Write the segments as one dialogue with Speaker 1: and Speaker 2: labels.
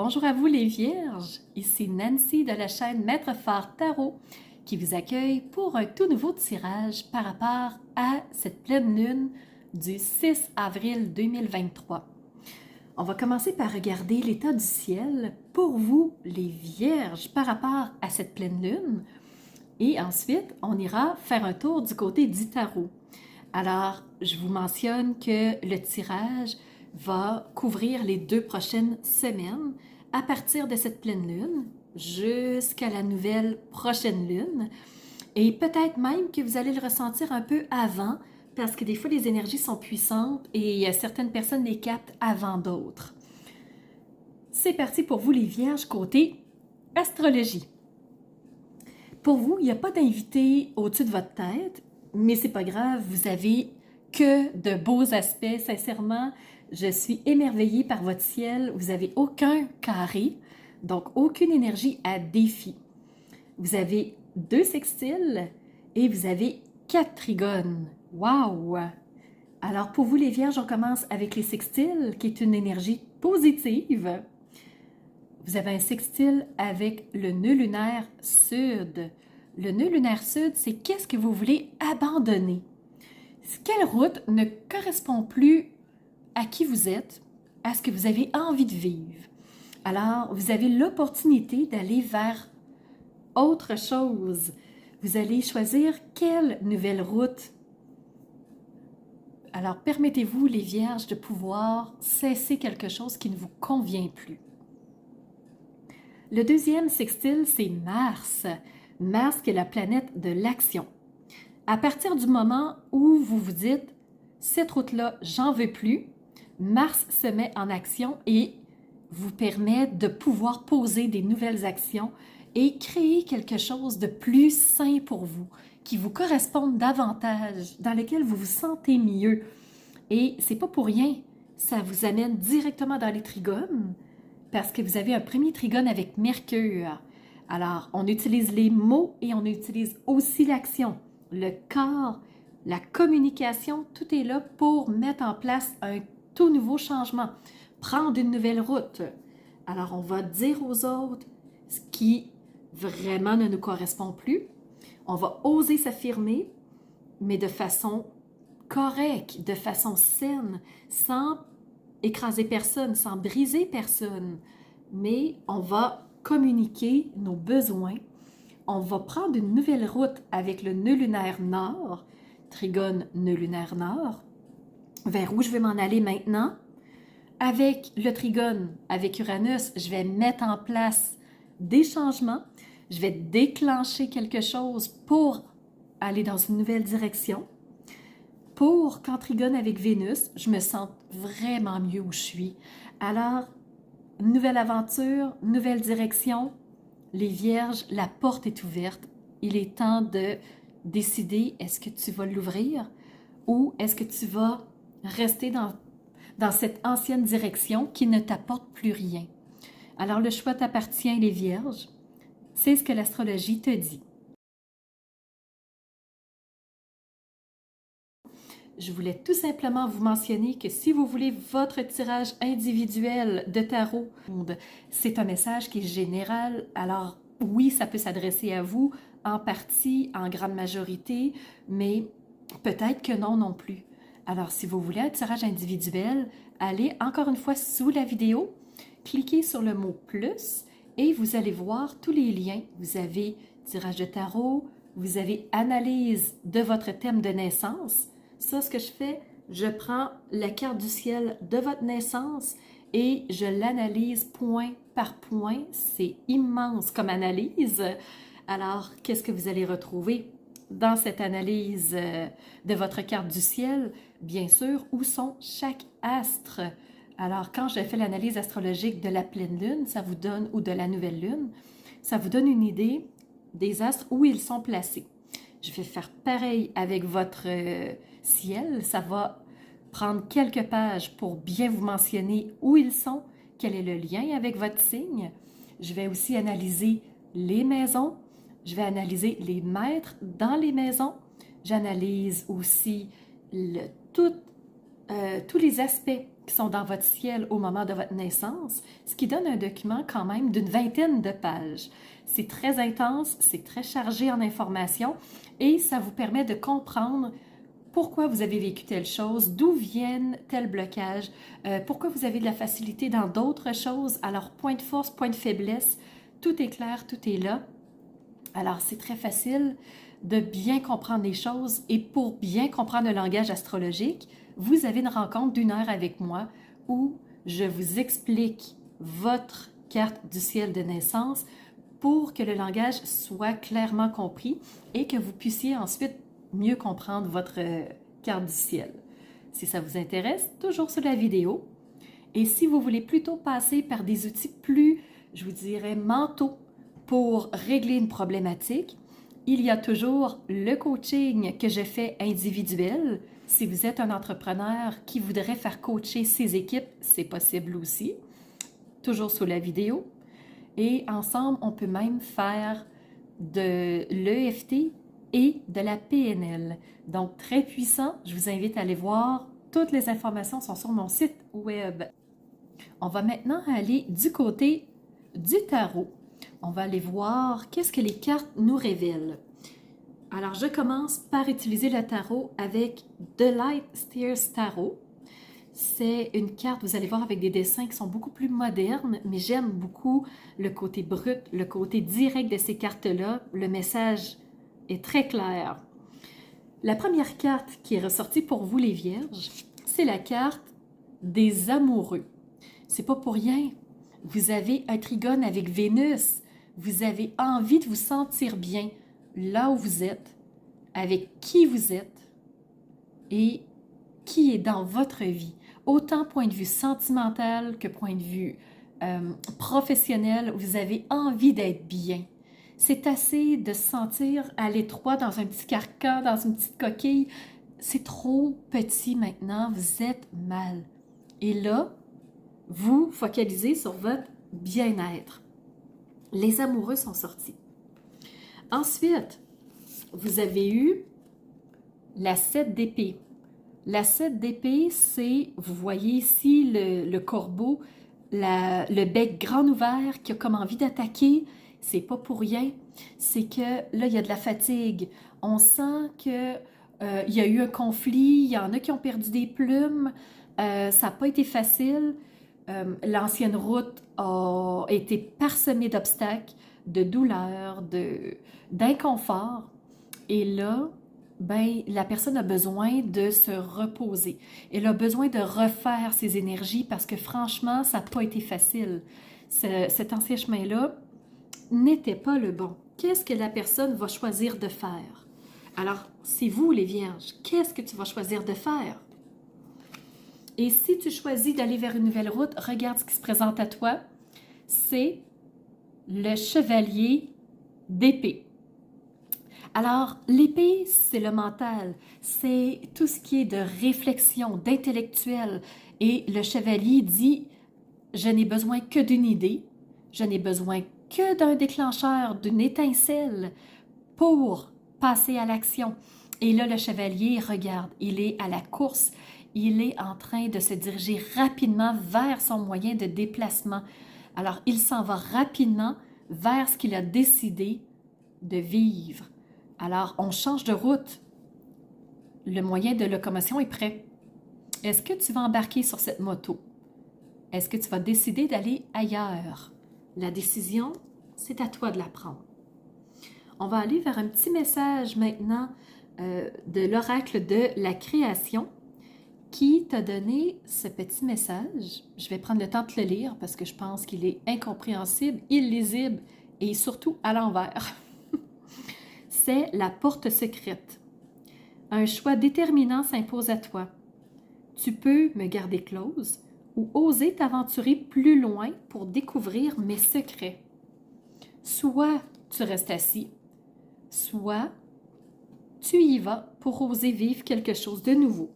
Speaker 1: Bonjour à vous les Vierges, ici Nancy de la chaîne Maître Phare Tarot qui vous accueille pour un tout nouveau tirage par rapport à cette pleine lune du 6 avril 2023. On va commencer par regarder l'état du ciel pour vous les Vierges par rapport à cette pleine lune et ensuite on ira faire un tour du côté du tarot. Alors, je vous mentionne que le tirage va couvrir les 2 prochaines semaines à partir de cette pleine lune jusqu'à la nouvelle prochaine lune. Et peut-être même que vous allez le ressentir un peu avant parce que des fois les énergies sont puissantes et certaines personnes les captent avant d'autres. C'est parti pour vous les Vierges côté astrologie. Pour vous, il n'y a pas d'invité au-dessus de votre tête, mais c'est pas grave, vous avez que de beaux aspects. Sincèrement, je suis émerveillée par votre ciel. Vous n'avez aucun carré, donc aucune énergie à défi. Vous avez 2 sextiles et vous avez 4 trigones. Wow! Alors pour vous les Vierges, on commence avec les sextiles, qui est une énergie positive. Vous avez un sextile avec le nœud lunaire sud. Le nœud lunaire sud, c'est qu'est-ce que vous voulez abandonner? Quelle route ne correspond plus à qui vous êtes, à ce que vous avez envie de vivre? Alors, vous avez l'opportunité d'aller vers autre chose. Vous allez choisir quelle nouvelle route. Alors, permettez-vous, les Vierges, de pouvoir cesser quelque chose qui ne vous convient plus. Le deuxième sextile, c'est Mars. Mars qui est la planète de l'action. À partir du moment où vous vous dites « cette route-là, j'en veux plus », Mars se met en action et vous permet de pouvoir poser des nouvelles actions et créer quelque chose de plus sain pour vous, qui vous corresponde davantage, dans lequel vous vous sentez mieux. Et c'est pas pour rien, ça vous amène directement dans les trigones, parce que vous avez un premier trigone avec Mercure. Alors, on utilise les mots et on utilise aussi l'action. Le corps, la communication, tout est là pour mettre en place un tout nouveau changement, prendre une nouvelle route. Alors, on va dire aux autres ce qui vraiment ne nous correspond plus. On va oser s'affirmer, mais de façon correcte, de façon saine, sans écraser personne, sans briser personne, mais on va communiquer nos besoins. On va prendre une nouvelle route avec le nœud lunaire nord, trigone nœud lunaire nord, vers où je vais m'en aller maintenant. Avec le trigone, avec Uranus, je vais mettre en place des changements, je vais déclencher quelque chose pour aller dans une nouvelle direction. Pour qu'en trigone avec Vénus, je me sente vraiment mieux où je suis. Alors, nouvelle aventure, nouvelle direction. Les Vierges, la porte est ouverte. Il est temps de décider, est-ce que tu vas l'ouvrir ou est-ce que tu vas rester dans cette ancienne direction qui ne t'apporte plus rien. Alors, le choix t'appartient, les Vierges. C'est ce que l'astrologie te dit. Je voulais tout simplement vous mentionner que si vous voulez votre tirage individuel de tarot, c'est un message qui est général. Alors oui, ça peut s'adresser à vous en partie, en grande majorité, mais peut-être que non plus. Alors si vous voulez un tirage individuel, allez encore une fois sous la vidéo, cliquez sur le mot « plus » et vous allez voir tous les liens. Vous avez tirage de tarot, vous avez analyse de votre thème de naissance. Ça, ce que je fais, je prends la carte du ciel de votre naissance et je l'analyse point par point. C'est immense comme analyse. Alors, qu'est-ce que vous allez retrouver dans cette analyse de votre carte du ciel? Bien sûr, où sont chaque astre? Alors, quand je fais l'analyse astrologique de la pleine lune, ça vous donne, ou de la nouvelle lune, ça vous donne une idée des astres où ils sont placés. Je vais faire pareil avec votre ciel. Ça va prendre quelques pages pour bien vous mentionner où ils sont, quel est le lien avec votre signe. Je vais aussi analyser les maisons. Je vais analyser les maîtres dans les maisons. J'analyse aussi tous les aspects qui sont dans votre ciel au moment de votre naissance, ce qui donne un document quand même d'une 20aine de pages. C'est très intense, c'est très chargé en informations et ça vous permet de comprendre pourquoi vous avez vécu telle chose, d'où viennent tels blocages, pourquoi vous avez de la facilité dans d'autres choses. Alors, point de force, point de faiblesse, tout est clair, tout est là. Alors, c'est très facile de bien comprendre les choses et pour bien comprendre le langage astrologique, vous avez une rencontre d'1 heure avec moi où je vous explique votre carte du ciel de naissance pour que le langage soit clairement compris et que vous puissiez ensuite mieux comprendre votre carte du ciel. Si ça vous intéresse, toujours sur la vidéo. Et si vous voulez plutôt passer par des outils plus, je vous dirais, mentaux pour régler une problématique, il y a toujours le coaching que je fais individuel. Si vous êtes un entrepreneur qui voudrait faire coacher ses équipes, c'est possible aussi. Toujours sous la vidéo. Et ensemble, on peut même faire de l'EFT et de la PNL. Donc, très puissant. Je vous invite à aller voir. Toutes les informations sont sur mon site web. On va maintenant aller du côté du tarot. On va aller voir qu'est-ce que les cartes nous révèlent. Alors, je commence par utiliser le tarot avec The Light Steers Tarot. C'est une carte, vous allez voir, avec des dessins qui sont beaucoup plus modernes, mais j'aime beaucoup le côté brut, le côté direct de ces cartes-là. Le message est très clair. La première carte qui est ressortie pour vous, les Vierges, c'est la carte des amoureux. C'est pas pour rien. Vous avez un trigone avec Vénus. Vous avez envie de vous sentir bien là où vous êtes, avec qui vous êtes et qui est dans votre vie. Autant point de vue sentimental que point de vue professionnel, vous avez envie d'être bien. C'est assez de se sentir à l'étroit dans un petit carcan, dans une petite coquille. C'est trop petit maintenant, vous êtes mal. Et là, vous focalisez sur votre bien-être. Les amoureux sont sortis. Ensuite, vous avez eu la 7 d'épée. La 7 d'épée, c'est, vous voyez ici le corbeau, le bec grand ouvert qui a comme envie d'attaquer. C'est pas pour rien. C'est que là, il y a de la fatigue. On sent que il y a eu un conflit, il y en a qui ont perdu des plumes. Ça n'a pas été facile. L'ancienne route a été parsemée d'obstacles, de douleurs, d'inconfort. Et là, ben, la personne a besoin de se reposer. Elle a besoin de refaire ses énergies parce que franchement, ça n'a pas été facile. Cet ancien chemin-là n'était pas le bon. Qu'est-ce que la personne va choisir de faire? Alors, c'est vous, les Vierges, qu'est-ce que tu vas choisir de faire? Et si tu choisis d'aller vers une nouvelle route, regarde ce qui se présente à toi. C'est le chevalier d'épée. Alors, l'épée, c'est le mental, c'est tout ce qui est de réflexion, d'intellectuel. Et le chevalier dit, je n'ai besoin que d'une idée, je n'ai besoin que d'un déclencheur, d'une étincelle pour passer à l'action. Et là, le chevalier, regarde, il est à la course, il est en train de se diriger rapidement vers son moyen de déplacement. Alors, il s'en va rapidement vers ce qu'il a décidé de vivre. Alors, on change de route. Le moyen de locomotion est prêt. Est-ce que tu vas embarquer sur cette moto? Est-ce que tu vas décider d'aller ailleurs? La décision, c'est à toi de la prendre. On va aller vers un petit message maintenant de l'oracle de la création qui t'a donné ce petit message. Je vais prendre le temps de te le lire parce que je pense qu'il est incompréhensible, illisible et surtout à l'envers. C'est la porte secrète. Un choix déterminant s'impose à toi. Tu peux me garder close ou oser t'aventurer plus loin pour découvrir mes secrets. Soit tu restes assis, soit tu y vas pour oser vivre quelque chose de nouveau.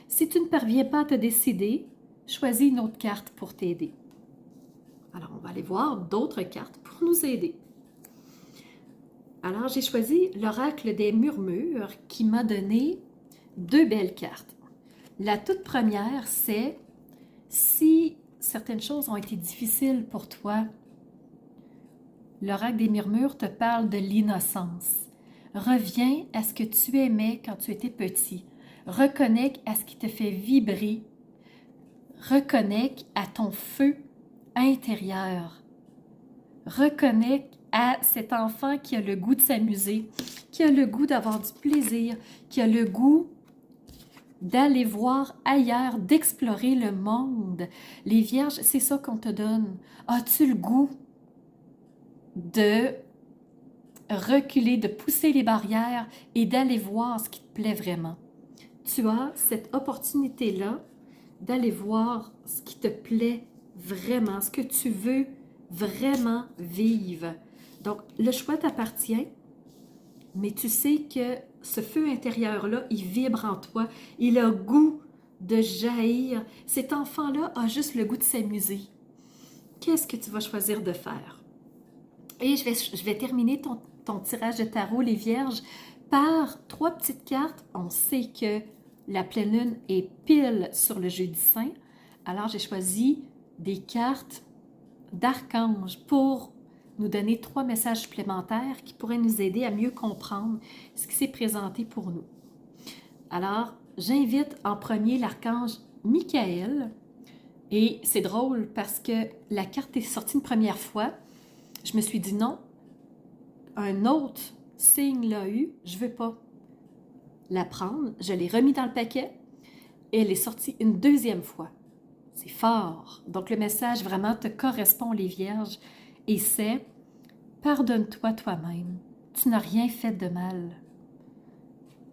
Speaker 1: Si tu ne parviens pas à te décider, choisis une autre carte pour t'aider. Alors, on va aller voir d'autres cartes pour nous aider. Alors, j'ai choisi l'oracle des murmures qui m'a donné deux belles cartes. La toute première, c'est si certaines choses ont été difficiles pour toi, l'oracle des murmures te parle de l'innocence. Reviens à ce que tu aimais quand tu étais petit. Reconnecte à ce qui te fait vibrer. Reconnecte à ton feu intérieur. Reconnecte à cet enfant qui a le goût de s'amuser, qui a le goût d'avoir du plaisir, qui a le goût d'aller voir ailleurs, d'explorer le monde. Les vierges, c'est ça qu'on te donne. As-tu le goût de reculer, de pousser les barrières et d'aller voir ce qui te plaît vraiment? Tu as cette opportunité-là d'aller voir ce qui te plaît vraiment, ce que tu veux vraiment vivre. Donc, le choix t'appartient, mais tu sais que ce feu intérieur-là, il vibre en toi, il a goût de jaillir. Cet enfant-là a juste le goût de s'amuser. Qu'est-ce que tu vas choisir de faire? Et je vais terminer ton tirage de tarot, les vierges, par 3 petites cartes. On sait que la pleine lune est pile sur le jeudi saint. Alors, j'ai choisi des cartes d'archanges pour nous donner 3 messages supplémentaires qui pourraient nous aider à mieux comprendre ce qui s'est présenté pour nous. Alors, j'invite en premier l'archange Michael. Et c'est drôle parce que la carte est sortie une première fois. Je me suis dit non, un autre signe l'a eu, je ne veux pas la prendre. Je l'ai remis dans le paquet et elle est sortie une deuxième fois. C'est fort. Donc le message vraiment te correspond, les vierges, et c'est « Pardonne-toi toi-même, tu n'as rien fait de mal. »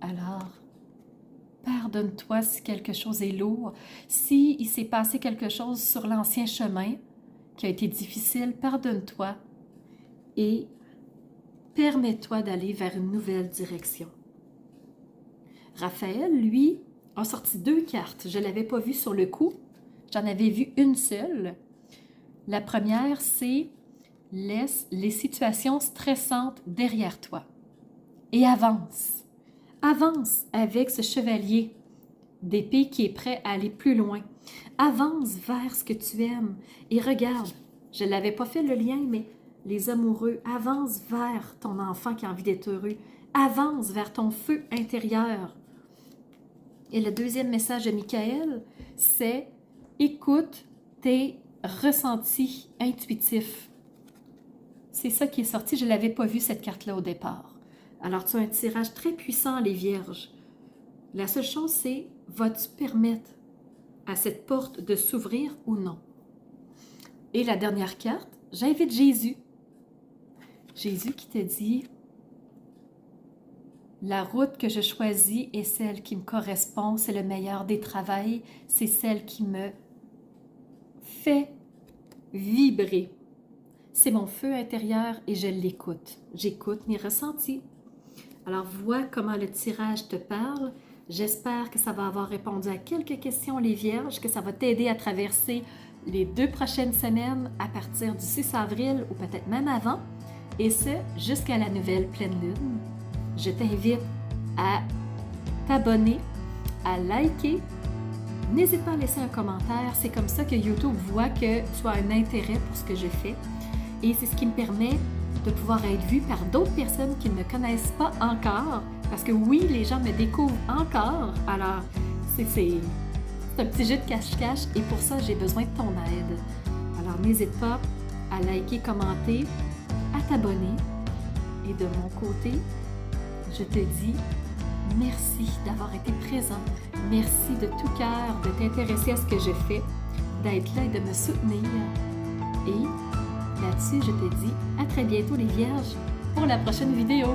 Speaker 1: Alors, pardonne-toi si quelque chose est lourd, si il s'est passé quelque chose sur l'ancien chemin qui a été difficile, pardonne-toi et permets-toi d'aller vers une nouvelle direction. Raphaël, lui, a sorti 2 cartes. Je ne l'avais pas vu sur le coup. J'en avais vu une seule. La première, c'est « Laisse les situations stressantes derrière toi et avance. » Avance avec ce chevalier d'épée qui est prêt à aller plus loin. Avance vers ce que tu aimes. Et regarde, je ne l'avais pas fait le lien, mais les amoureux, avance vers ton enfant qui a envie d'être heureux. Avance vers ton feu intérieur. Et le deuxième message de Michael, c'est « Écoute tes ressentis intuitifs. » C'est ça qui est sorti. Je ne l'avais pas vu, cette carte-là, au départ. Alors, tu as un tirage très puissant, les vierges. La seule chose, c'est « Vas-tu permettre à cette porte de s'ouvrir ou non? » Et la dernière carte, j'invite Jésus. Jésus qui te dit « La route que je choisis est celle qui me correspond, c'est le meilleur des travails, c'est celle qui me fait vibrer. C'est mon feu intérieur et je l'écoute. J'écoute mes ressentis. » Alors, vois comment le tirage te parle. J'espère que ça va avoir répondu à quelques questions, les vierges, que ça va t'aider à traverser les 2 prochaines semaines à partir du 6 avril ou peut-être même avant, et ce, jusqu'à la nouvelle pleine lune. Je t'invite à t'abonner, à liker. N'hésite pas à laisser un commentaire. C'est comme ça que YouTube voit que tu as un intérêt pour ce que je fais. Et c'est ce qui me permet de pouvoir être vue par d'autres personnes qui ne me connaissent pas encore. Parce que oui, les gens me découvrent encore. Alors, c'est un petit jeu de cache-cache et pour ça, j'ai besoin de ton aide. Alors, n'hésite pas à liker, commenter, à t'abonner. Et de mon côté, je te dis merci d'avoir été présent. Merci de tout cœur de t'intéresser à ce que je fais, d'être là et de me soutenir. Et là-dessus, je te dis à très bientôt, les vierges, pour la prochaine vidéo.